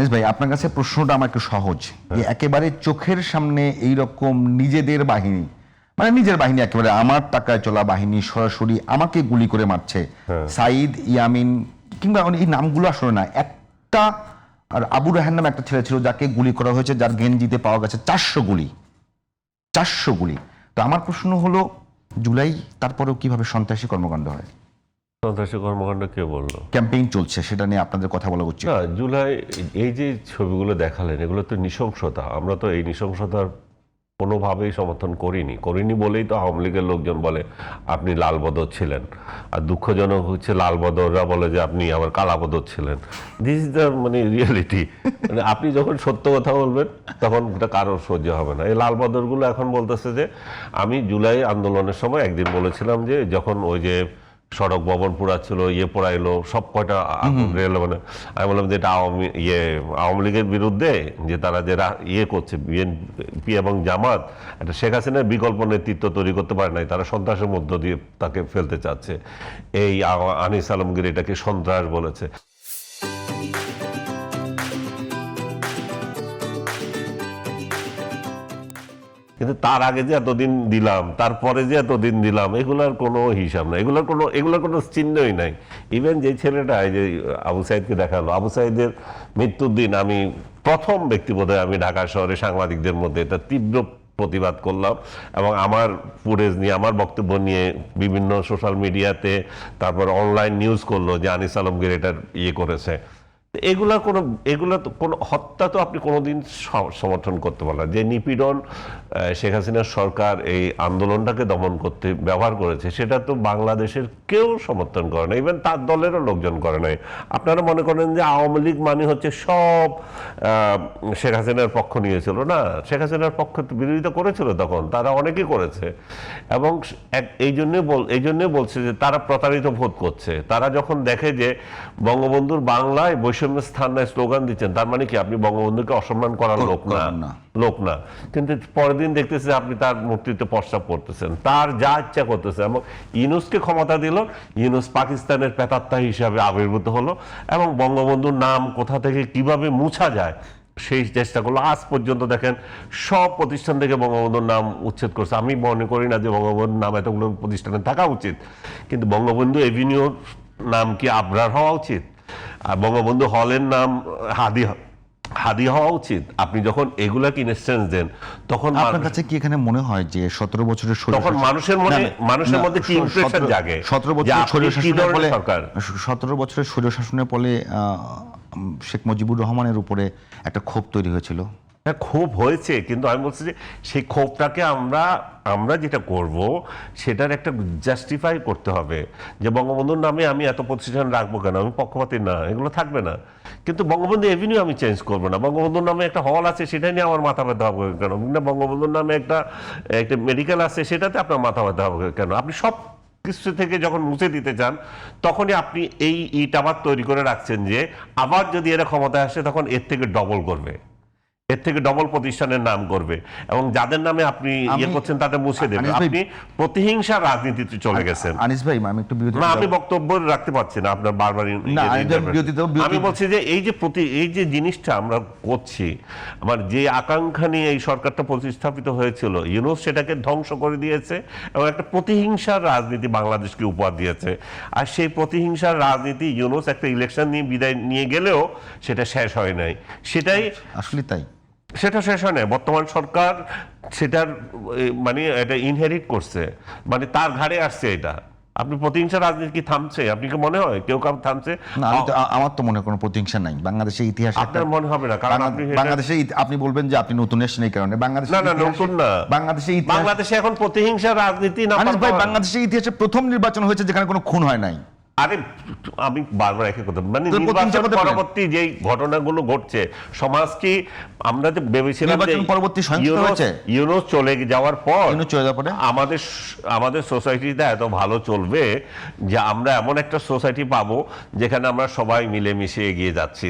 আনিস ভাই, আপনার কাছে প্রশ্নটা আমার একটু সহজ, যে একেবারে চোখের সামনে এই রকম নিজেদের বাহিনী, মানে নিজের বাহিনী, একেবারে আমার টাকায় চলা বাহিনী সরাসরি আমাকে গুলি করে মারছে, সাইদ, ইয়ামিন কিংবা এই নামগুলো আসলে না, একটা আর আবু রায়হান নামে একটা ছেলে ছিল যাকে গুলি করা হয়েছে, যার গেঞ্জিতে পাওয়া গেছে 400 গুলি। 400 গুলি। তো আমার প্রশ্ন হলো, জুলাই তারপরেও কিভাবে সন্ত্রাসী কর্মকাণ্ড হয়? সন্ত্রাসী কর্মকাণ্ড কে বললো? ক্যাম্পেইন চলছে, সেটা নিয়ে আপনাদের কথা বলা উচিত। না, জুলাই এই যে ছবিগুলো দেখালেন, এগুলো তো নৃশংসতা। আমরা তো এই নৃশংসতার কোনোভাবেই সমর্থন করিনি বলেই তো আওয়ামী লীগের লোকজন বলে আপনি লালবদর ছিলেন, আর দুঃখজনক হচ্ছে লালবদররা বলে যে আপনি আবার কালাবদর ছিলেন। দিস ইজ দ্য মানে রিয়েলিটি। মানে আপনি যখন সত্য কথা বলবেন তখন ওটা কারোর সহ্য হবে না। এই লালবদরগুলো এখন বলতেছে যে আমি জুলাই আন্দোলনের সময় একদিন বলেছিলাম যে যখন ওই যে সড়ক ভবন পোড়াচ্ছিল, পোড়াইলো, সব কয়টা আগুন রেল, মানে আমি বললাম যে এটা আওয়ামী লীগের বিরুদ্ধে যে তারা যে করছে, বিএনপি এবং জামাত একটা শেখ হাসিনার বিকল্প নেতৃত্ব তৈরি করতে পারে নাই, তারা সন্ত্রাসের মধ্য দিয়ে তাকে ফেলতে চাচ্ছে। এই আনিস আলমগীর এটাকে সন্ত্রাস বলেছে। কিন্তু তার আগে যে এতদিন দিলাম, তারপরে যে এতদিন দিলাম, এগুলার কোনো হিসাব নাই, এগুলোর কোনো চিহ্নই নাই। ইভেন যে ছেলেটা এই যে আবু সাইদকে দেখালো, আবু সাইদের মৃত্যুর দিন আমি প্রথম ব্যক্তি বোধহয় আমি ঢাকা শহরে সাংবাদিকদের মধ্যে এটা তীব্র প্রতিবাদ করলাম, এবং আমার ফুটেজ নিয়ে, আমার বক্তব্য নিয়ে বিভিন্ন সোশ্যাল মিডিয়াতে, তারপর অনলাইন নিউজ করলো যে আনিস আলমগীর এটার করেছে। এগুলা তো কোনো হত্যা তো আপনি কোনোদিন সমর্থন করতে পারেন না। যে নিপীড়ন শেখ হাসিনার সরকার এই আন্দোলনটাকে দমন করতে ব্যবহার করেছে, সেটা তো বাংলাদেশের কেউ সমর্থন করে না, ইভেন তার দলেরও লোকজন করে নাই। আপনারা মনে করেন যে আওয়ামী লীগ মানে হচ্ছে সব শেখ হাসিনার পক্ষ নিয়েছিল? না, শেখ হাসিনার পক্ষ বিরোধিতা করেছিল তখন, তারা অনেকেই করেছে, এবং এই জন্যই বলছে যে তারা প্রতারিত বোধ করছে। তারা যখন দেখে যে বঙ্গবন্ধুর বাংলায় স্থান নাই স্লোগান দিচ্ছেন, তার মানে কি আপনি বঙ্গবন্ধুকে অসম্মান করার লোক না, কিন্তু পরের দিন দেখতেছে আপনি তার মূর্তিতে প্রস্তাব করতেছেন, তার যা ইচ্ছা করতেছে, এবং ইউনূসকে ক্ষমতা দিল, ইউনূস পাকিস্তানের প্রেতাত্মা হিসাবে আবির্ভূত হলো, এবং বঙ্গবন্ধুর নাম কোথা থেকে কিভাবে মুছা যায় সেই চেষ্টা করলো। আজ পর্যন্ত দেখেন সব প্রতিষ্ঠান থেকে বঙ্গবন্ধুর নাম উচ্ছেদ করছে। আমি মনে করি না যে বঙ্গবন্ধুর নাম এতগুলো প্রতিষ্ঠানে থাকা উচিত, কিন্তু বঙ্গবন্ধু এভিনিউর নাম কি আবরার হওয়া উচিত? আর বঙ্গবন্ধু হলের নাম হাদি হওয়া উচিত? আপনি যখন এগুলাকে ইনস্ট্যান্স দেন, তখন আপনার কাছে কি এখানে মনে হয় যে 17 বছরের তখন মানুষের মধ্যে কি ইমপ্রেশন জাগে? 17 বছরের স্বৈরশাসনের ফলে শেখ মুজিবুর রহমানের উপরে একটা ক্ষোভ তৈরি হয়েছিল। হ্যাঁ, ক্ষোভ হয়েছে, কিন্তু আমি বলছি যে সেই ক্ষোভটাকে আমরা যেটা করব সেটার একটা জাস্টিফাই করতে হবে, যে বঙ্গবন্ধুর নামে আমি এত প্রতিষ্ঠান রাখবো কেন, আমি পক্ষপাতী না, এগুলো থাকবে না। কিন্তু বঙ্গবন্ধু এভিনিউ আমি চেঞ্জ করবো না। বঙ্গবন্ধুর নামে একটা হল আছে, সেটা নিয়ে আমার মাথা ব্যথা হবে কেন? বঙ্গবন্ধুর নামে একটা মেডিকেল আছে, সেটাতে আপনার মাথা ব্যথা হবে কেন? আপনি সব কিছু থেকে যখন মুছে দিতে চান, তখনই আপনি এই ইট আবার তৈরি করে রাখছেন যে আবার যদি এরা ক্ষমতায় আসে তখন এর থেকে ডবল করবে, এর থেকে ডবল প্রতিষ্ঠানের নাম করবে, এবং যাদের নামে আপনি করছেন তাদের মুছে দেবে। আপনি প্রতিহিংসার রাজনীতিতে চলে গেছেন। আনিস ভাই, আমি একটু আমি বক্তব্য রাখতে পারছি না, আপনার বারবার আমি বলছি যে এই যে জিনিসটা আমরা করছি, আমার যে আকাঙ্ক্ষা নিয়ে এই সরকারটা প্রতিস্থাপিত হয়েছিল, ইউনূস সেটাকে ধ্বংস করে দিয়েছে, এবং একটা প্রতিহিংসার রাজনীতি বাংলাদেশকে উপহার দিয়েছে। আর সেই প্রতিহিংসার রাজনীতি ইউনূস একটা ইলেকশন নিয়ে বিদায় নিয়ে গেলেও সেটা শেষ হয় নাই। সেটাই আসলে তাই, সেটা শেষ হয় না। বর্তমান সরকার সেটার মানে এটা ইনহেরিট করছে, মানে তার ঘাড়ে আসছে এটা। আপনি প্রতিহিংসা রাজনীতি কি থামছে? আপনি কি মনে হয় কেউ থামছে? আমার তো মনে হয় কোনো প্রতিহিংসা নাই বাংলাদেশের ইতিহাসে। আপনার মনে হবে না, কারণ বাংলাদেশে আপনি বলবেন যে আপনি নতুন এসেছেন এই কারণে। বাংলাদেশে নতুন না, বাংলাদেশে এখন প্রতিহিংসা রাজনীতি না। বাংলাদেশের ইতিহাসে প্রথম নির্বাচন হয়েছে যেখানে কোনো খুন হয় নাই। আরে আমি বারবার একই কথা, মানে নির্বাচন পরবর্তী যে ঘটনাগুলো ঘটছে, সমাজ কি আমরা যে ভেবেছিলাম ইউনূস চলে যাওয়ার পর আমাদের সোসাইটিটা এত ভালো চলবে যে আমরা এমন একটা সোসাইটি পাবো যেখানে আমরা সবাই মিলেমিশে এগিয়ে যাচ্ছি।